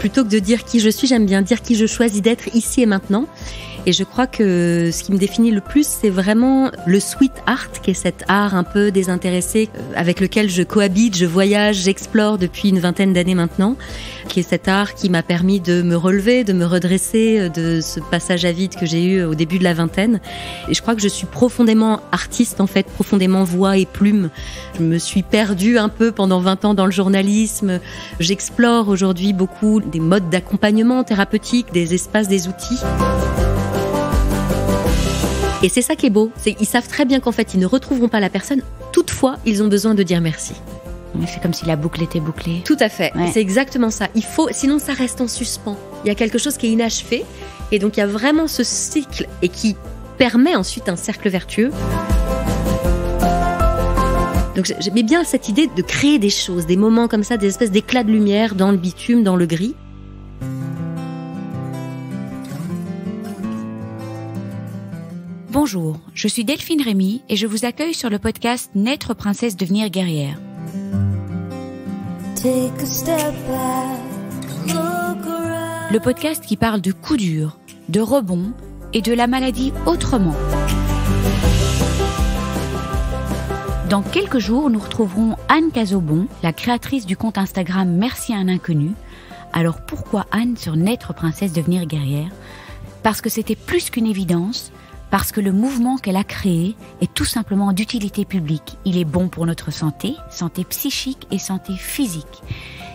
Plutôt que de dire qui je suis, j'aime bien dire qui je choisis d'être ici et maintenant. Et je crois que ce qui me définit le plus, c'est vraiment le sweet art, qui est cet art un peu désintéressé avec lequel je cohabite, je voyage, j'explore depuis une vingtaine d'années maintenant, qui est cet art qui m'a permis de me relever, de me redresser de ce passage à vide que j'ai eu au début de la vingtaine. Et je crois que je suis profondément artiste, en fait, profondément voix et plume. Je me suis perdue un peu pendant 20 ans dans le journalisme. J'explore aujourd'hui beaucoup des modes d'accompagnement thérapeutique, des espaces, des outils. Et c'est ça qui est beau, c'est qu'ils savent très bien qu'en fait, ils ne retrouveront pas la personne. Toutefois, ils ont besoin de dire merci. C'est comme si la boucle était bouclée. Tout à fait, ouais. C'est exactement ça. Il faut, sinon ça reste en suspens. Il y a quelque chose qui est inachevé. Et donc, il y a vraiment ce cycle et qui permet ensuite un cercle vertueux. Donc, j'aimais bien cette idée de créer des choses, des moments comme ça, des espèces d'éclats de lumière dans le bitume, dans le gris. Bonjour, je suis Delphine Rémy et je vous accueille sur le podcast Naître princesse, devenir guerrière. Le podcast qui parle de coups durs, de rebonds et de la maladie autrement. Dans quelques jours, nous retrouverons Anne Cazobon, la créatrice du compte Instagram Merci à un inconnu. Alors pourquoi Anne sur Naître princesse, devenir guerrière ? Parce que c'était plus qu'une évidence. Parce que le mouvement qu'elle a créé est tout simplement d'utilité publique. Il est bon pour notre santé, santé psychique et santé physique.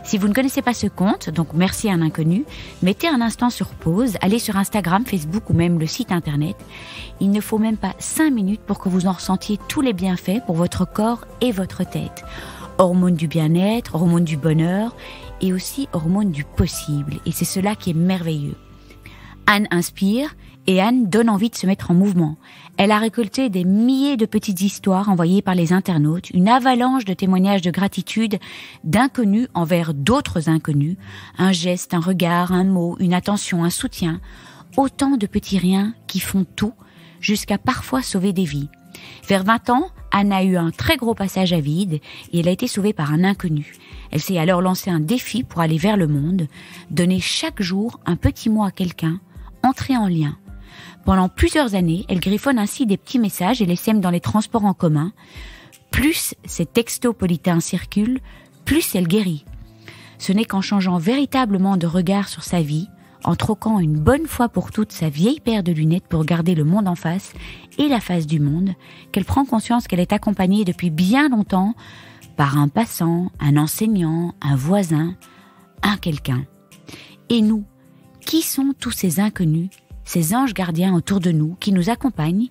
Si vous ne connaissez pas ce compte, donc Merci à un inconnu, mettez un instant sur pause, allez sur Instagram, Facebook ou même le site internet. Il ne faut même pas 5 minutes pour que vous en ressentiez tous les bienfaits pour votre corps et votre tête. Hormones du bien-être, hormones du bonheur et aussi hormones du possible. Et c'est cela qui est merveilleux. Anne inspire et Anne donne envie de se mettre en mouvement. Elle a récolté des milliers de petites histoires envoyées par les internautes, une avalanche de témoignages de gratitude d'inconnus envers d'autres inconnus, un geste, un regard, un mot, une attention, un soutien, autant de petits riens qui font tout, jusqu'à parfois sauver des vies. Vers 20 ans, Anne a eu un très gros passage à vide et elle a été sauvée par un inconnu. Elle s'est alors lancé un défi pour aller vers le monde, donner chaque jour un petit mot à quelqu'un, entrer en lien. Pendant plusieurs années, elle griffonne ainsi des petits messages et les sème dans les transports en commun. Plus ces textos politains circulent, plus elle guérit. Ce n'est qu'en changeant véritablement de regard sur sa vie, en troquant une bonne fois pour toutes sa vieille paire de lunettes pour regarder le monde en face et la face du monde, qu'elle prend conscience qu'elle est accompagnée depuis bien longtemps par un passant, un enseignant, un voisin, un quelqu'un. Et nous, qui sont tous ces inconnus, ces anges gardiens autour de nous qui nous accompagnent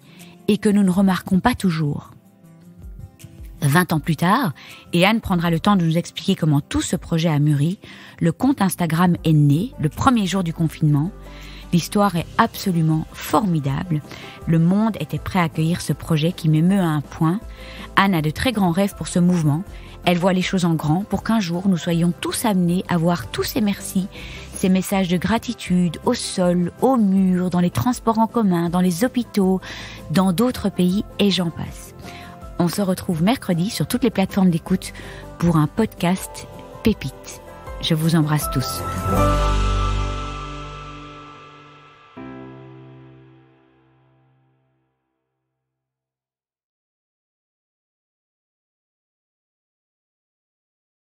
et que nous ne remarquons pas toujours ? 20 ans plus tard, et Anne prendra le temps de nous expliquer comment tout ce projet a mûri, le compte Instagram est né le premier jour du confinement. L'histoire est absolument formidable. Le monde était prêt à accueillir ce projet qui m'émeut à un point. Anne a de très grands rêves pour ce mouvement. Elle voit les choses en grand pour qu'un jour nous soyons tous amenés à voir tous ces merci, ces messages de gratitude au sol, au mur, dans les transports en commun, dans les hôpitaux, dans d'autres pays et j'en passe. On se retrouve mercredi sur toutes les plateformes d'écoute pour un podcast Pépite. Je vous embrasse tous.